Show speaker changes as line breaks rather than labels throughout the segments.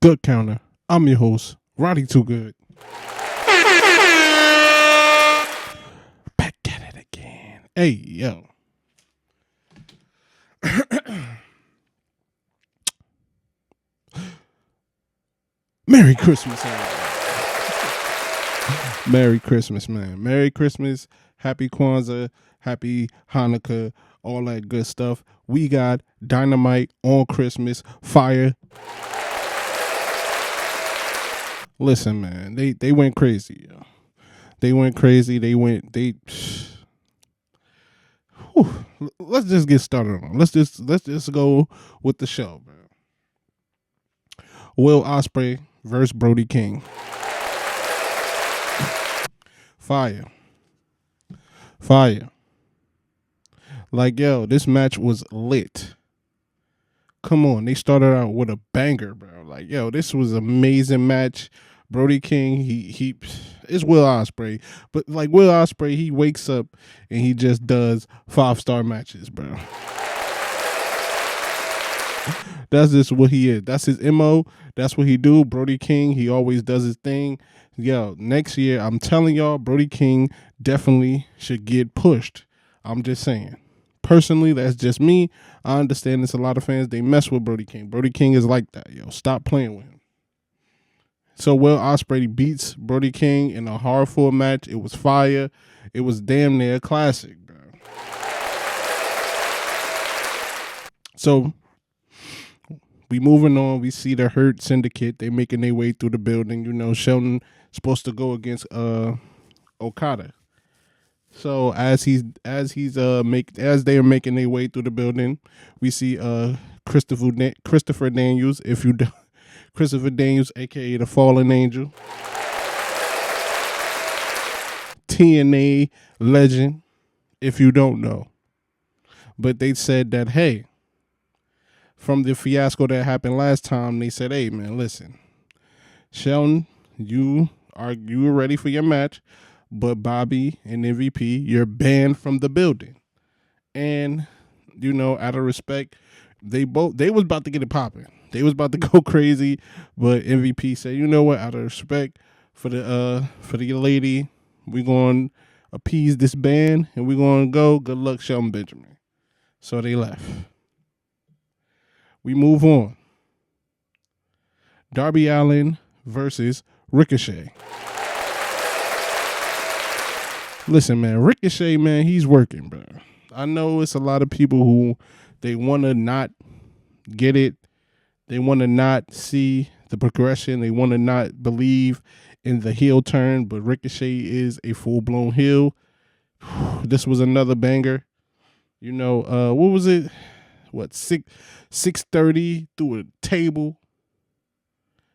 The Counter. I'm your host, Roddy Too Good. Back at it again. Hey, yo. Merry Christmas, everybody. Merry Christmas, man. Merry Christmas. Happy Kwanzaa. Happy Hanukkah. All that good stuff. We got Dynamite on Christmas. Fire. Listen, man. They went crazy, yo. They went crazy. Whew. Let's just get started on. Let's just go with the show, bro. Will Ospreay versus Brody King. Fire. Like, yo, this match was lit. Come on, they started out with a banger, bro. Like, yo, this was an amazing match. Brody King, he it's Will Ospreay, but like Will Ospreay, he wakes up and he just does 5-star matches, bro. That's just what he is. That's his MO. That's what he do. Brody King, he always does his thing. Yo, next year, I'm telling y'all, Brody King definitely should get pushed. I'm just saying. Personally, that's just me. I understand there's a lot of fans, they mess with Brody King. Brody King is like that, yo. Stop playing with him. So Will Ospreay beats Brody King in a hardcore match. It was fire. It was damn near a classic, bro. So we moving on. We see the Hurt Syndicate. They making their way through the building. You know, Shelton supposed to go against Okada. So as they're making their way through the building, we see Christopher Daniels. Christopher Daniels, aka the Fallen Angel, TNA legend. If you don't know, but they said that, hey, from the fiasco that happened last time, they said, hey man, listen, Shelton, you were ready for your match, but Bobby and MVP, you're banned from the building. And, you know, out of respect, they was about to get it popping. They was about to go crazy, but MVP said, you know what, out of respect for the lady, we're going to appease this ban and we're going to go. Good luck, Shelton Benjamin. So they left. We move on. Darby Allin versus Ricochet. Listen, man, Ricochet, man, he's working, bro. I know it's a lot of people who they want to not get it. They want to not see the progression. They want to not believe in the heel turn, but Ricochet is a full-blown heel. This was another banger. You know, what was it? 630 through a table.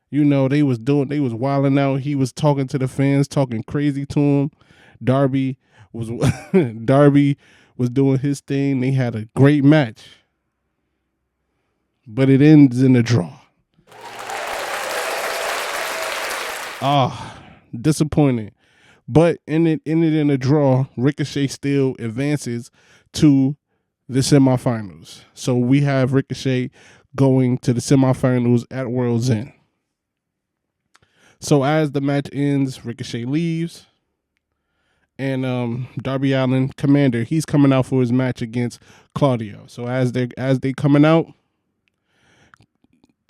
You know, they was wilding out. He was talking to the fans, talking crazy to him. Darby was doing his thing. They had a great match. But it ends in a draw. Disappointing. But in a draw, Ricochet still advances to the semifinals. So we have Ricochet going to the semifinals at World's End. So as the match ends, Ricochet leaves. And Darby Allin, Commander, he's coming out for his match against Claudio. So as they coming out,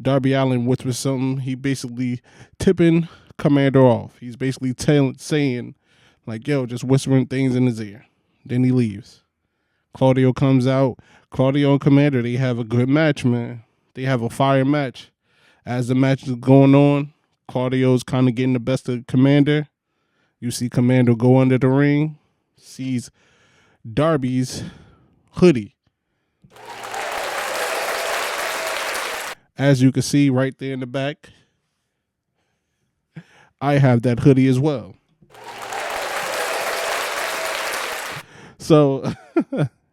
Darby Allin whispers something. He basically tipping Commander off. He's basically saying, like, yo, just whispering things in his ear. Then he leaves. Claudio comes out. Claudio and Commander, they have a good match, man. They have a fire match. As the match is going on, Claudio's kind of getting the best of Commander. You see Commander go under the ring, sees Darby's hoodie. As you can see right there in the back, I have that hoodie as well. So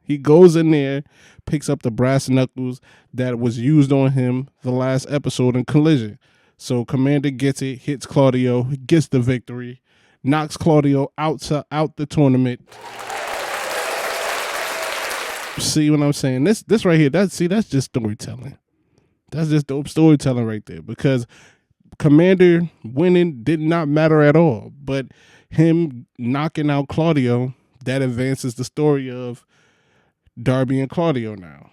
he goes in there, picks up the brass knuckles that was used on him the last episode in Collision. So Commander gets it, hits Claudio, gets the victory, knocks Claudio out the tournament. See what I'm saying? This right here, that's just storytelling. That's just dope storytelling right there, because Commander winning did not matter at all. But him knocking out Claudio, that advances the story of Darby and Claudio now.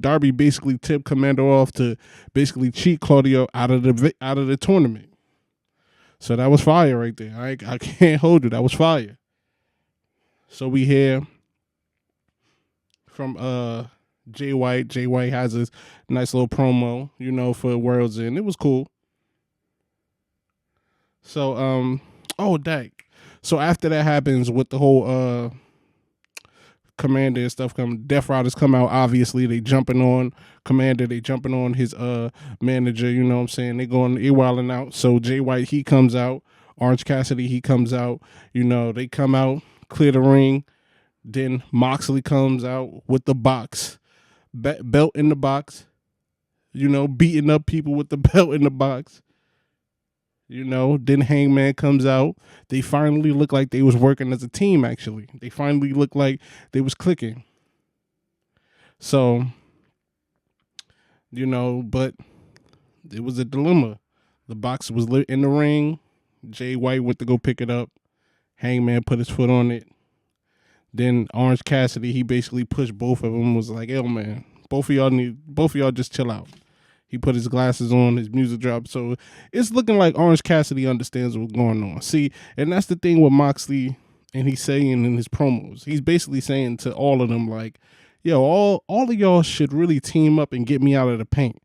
Darby basically tipped Commander off to basically cheat Claudio out of the tournament. So that was fire right there. I can't hold it. That was fire. So we hear from Jay White. Jay White has a nice little promo, for World's End. It was cool. So oh dang. So after that happens with the whole Commander and stuff Death Riders come out, obviously they jumping on Commander, they jumping on his manager, you know what I'm saying? They wilding out. So Jay White, he comes out, Orange Cassidy, he comes out, they come out, clear the ring. Then Moxley comes out with the box, belt in the box, beating up people with the belt in the box. Then Hangman comes out. They finally look like they was working as a team, actually. They finally looked like they was clicking. So, but it was a dilemma. The box was lit in the ring. Jay White went to go pick it up. Hangman put his foot on it. Then Orange Cassidy, he basically pushed both of them, was like, yo, man, both of y'all just chill out. He put his glasses on, his music dropped. So it's looking like Orange Cassidy understands what's going on. See, and that's the thing with Moxley, and he's saying in his promos. He's basically saying to all of them, like, yo, all of y'all should really team up and get me out of the paint.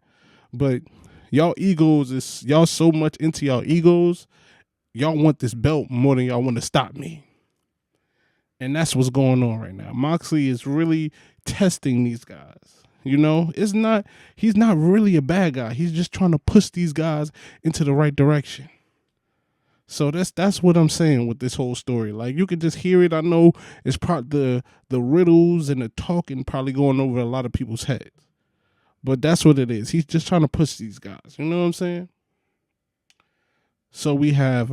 But y'all y'all so much into y'all egos, y'all want this belt more than y'all want to stop me. And that's what's going on right now. Moxley is really testing these guys. He's not really a bad guy. He's just trying to push these guys into the right direction. So that's what I'm saying with this whole story. Like, you can just hear it. I know it's the riddles and the talking probably going over a lot of people's heads. But that's what it is. He's just trying to push these guys. You know what I'm saying? So we have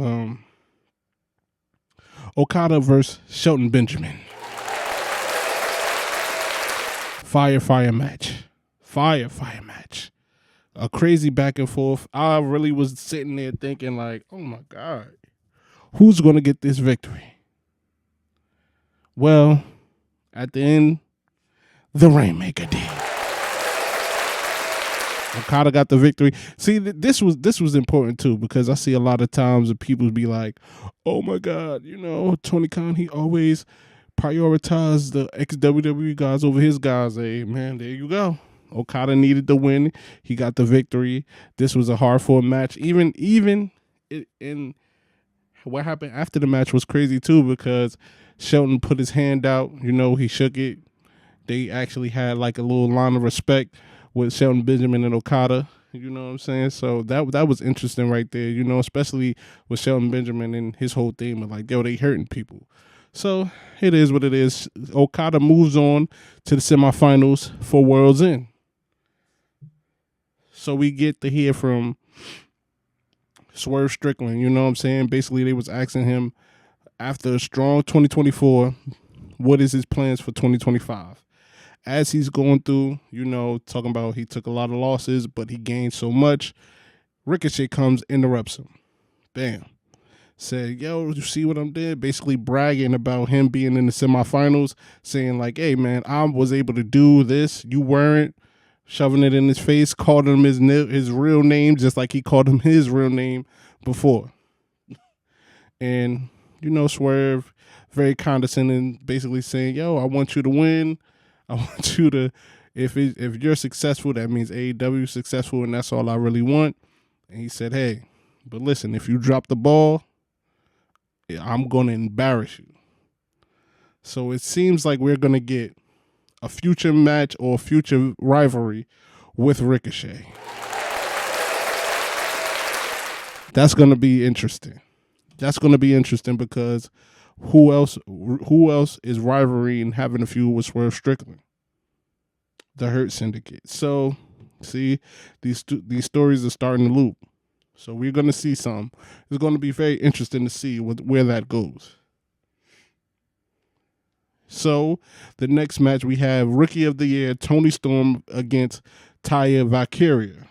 Okada versus Shelton Benjamin. Fire match. Fire match. A crazy back and forth. I really was sitting there thinking like, oh my God, who's going to get this victory? Well, at the end, the Rainmaker did. Okada got the victory. See, this was important too, because I see a lot of times that people be like, oh my God, Tony Khan, he always prioritize the ex-WWE guys over his guys. Hey, man, there you go. Okada needed the win. He got the victory. This was a hard-fought match. Even in what happened after the match was crazy, too, because Shelton put his hand out. He shook it. They actually had like a little line of respect with Shelton Benjamin and Okada. You know what I'm saying? So that was interesting right there, especially with Shelton Benjamin and his whole theme of like, yo, they hurting people. So it is what it is. Okada moves on to the semifinals for World's End. So we get to hear from Swerve Strickland, you know what I'm saying? Basically, they was asking him after a strong 2024, what is his plans for 2025? As he's going through, talking about he took a lot of losses, but he gained so much. Ricochet comes, interrupts him. Bam. Said, yo, you see what I'm doing? Basically bragging about him being in the semifinals, saying like, hey, man, I was able to do this. You weren't. Shoving it in his face, called him his real name, just like he called him his real name before. And, Swerve, very condescending, basically saying, yo, I want you to win. I want you to, if you're successful, that means AEW is successful, and that's all I really want. And he said, hey, but listen, if you drop the ball, I'm going to embarrass you. So it seems like we're going to get a future match or a future rivalry with Ricochet. That's going to be interesting. That's going to be interesting because who else is rivalry and having a feud with Swerve Strickland? The Hurt Syndicate. So, see, these stories are starting to loop. So we're going to see some. It's going to be very interesting to see where that goes. So, the next match we have Rookie of the Year, Tony Storm against Taya Valkyria.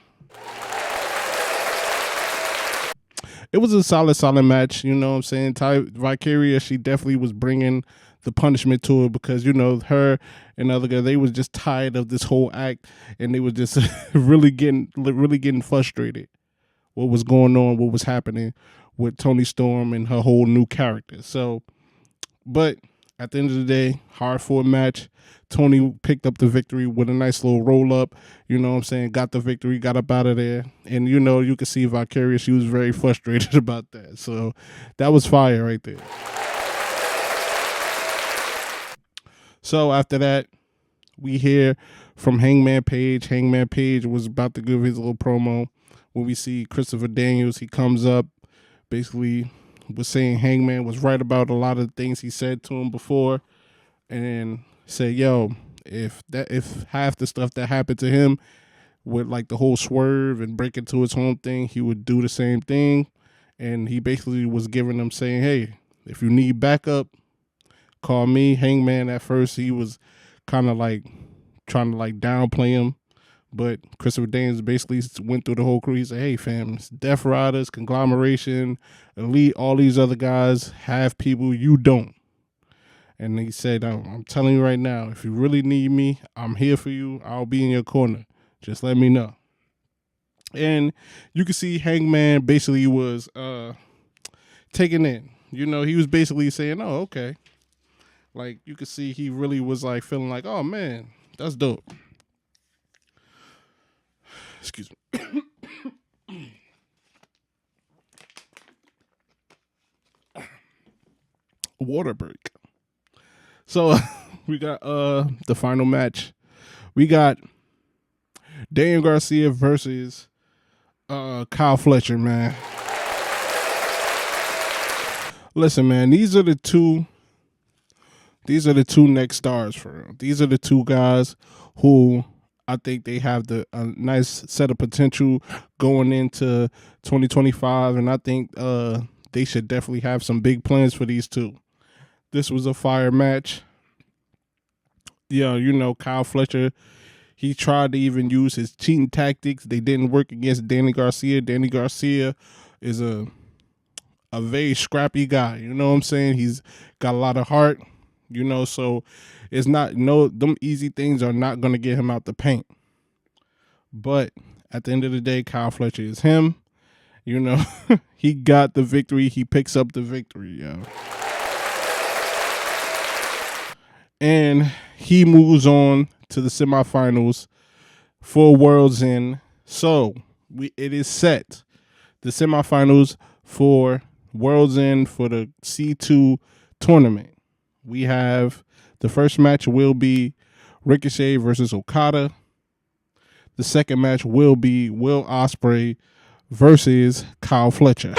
it was a solid match. You know what I'm saying? Vicarious, she definitely was bringing the punishment to it because her and the other guy, they was just tired of this whole act, and they was just really getting frustrated. What was going on? What was happening with Tony Storm and her whole new character? So, but at the end of the day, hard fought match. Tony picked up the victory with a nice little roll up. You know what I'm saying? Got the victory, got up out of there. And you could see Vicarious, she was very frustrated about that. So that was fire right there. So after that, we hear from Hangman Page. Hangman Page was about to give his little promo. When we see Christopher Daniels, he comes up, basically was saying Hangman was right about a lot of the things he said to him before, and said, "Yo, if half the stuff that happened to him with like the whole swerve and break into his home thing, he would do the same thing." And he basically was giving them saying, "Hey, if you need backup, call me." Hangman at first he was kind of like trying to like downplay him. But Christopher Daniels basically went through the whole crew. He said, "Hey, fam, it's Death Riders, Conglomeration, Elite, all these other guys have people you don't." And he said, I'm telling you right now, if you really need me, I'm here for you. I'll be in your corner. Just let me know." And you can see Hangman basically was taking in. He was basically saying, "Oh, okay." Like, you could see he really was like feeling like, "Oh, man, that's dope." Excuse me. Water break. So we got the final match. We got Daniel Garcia versus Kyle Fletcher, man. Listen, man, these are the two next stars for real. These are the two guys who I think they have a nice set of potential going into 2025, and I think they should definitely have some big plans for these two. This was a fire match. Yeah, Kyle Fletcher, he tried to even use his cheating tactics. They didn't work against Danny Garcia. Danny Garcia is a very scrappy guy. You know what I'm saying? He's got a lot of heart. So it's not them easy things are not going to get him out the paint. But at the end of the day, Kyle Fletcher is him. He got the victory. He picks up the victory, yo. And he moves on to the semifinals for World's End. So it is set. The semifinals for World's End for the C2 tournament. We have the first match will be Ricochet versus Okada. The second match will be Will Ospreay versus Kyle Fletcher.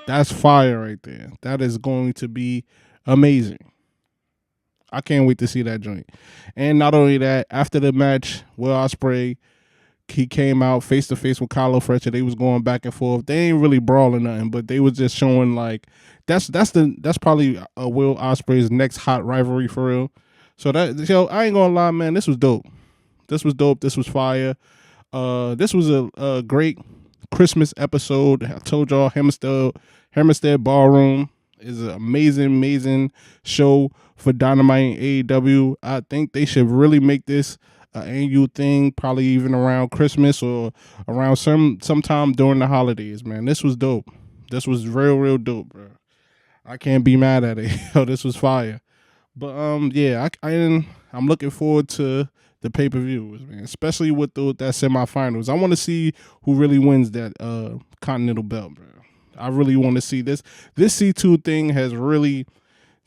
That's fire right there. That is going to be amazing. I can't wait to see that joint. And not only that, after the match, Will Ospreay, he came out face to face with Kyle Fletcher. They was going back and forth. They ain't really brawling nothing, but they was just showing like that's probably Will Ospreay's next hot rivalry for real. So I ain't gonna lie, man. This was dope. This was fire. This was a great Christmas episode. I told y'all Hammerstead Ballroom is an amazing show for Dynamite and AEW. I think they should really make this an annual thing, probably even around Christmas or around sometime during the holidays, man. This was dope. This was real dope, bro. I can't be mad at it. Yo, this was fire. But yeah, I'm looking forward to the pay-per-views, man, especially with that semifinals. I want to see who really wins that Continental belt, bro. I really want to see this. This C2 thing has really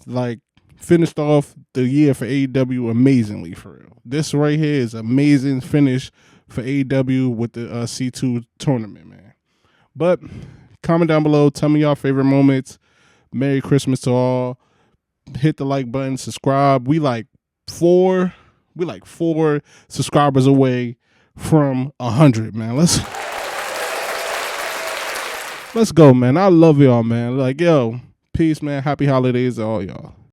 like finished off the year for AEW amazingly, for real. This right here is amazing finish for AEW with the C2 tournament, man. But comment down below. Tell me your favorite moments. Merry Christmas to all. Hit the like button. Subscribe. We like four subscribers away from 100, man. Let's go, man. I love y'all, man. Like, yo, peace, man. Happy holidays to all y'all.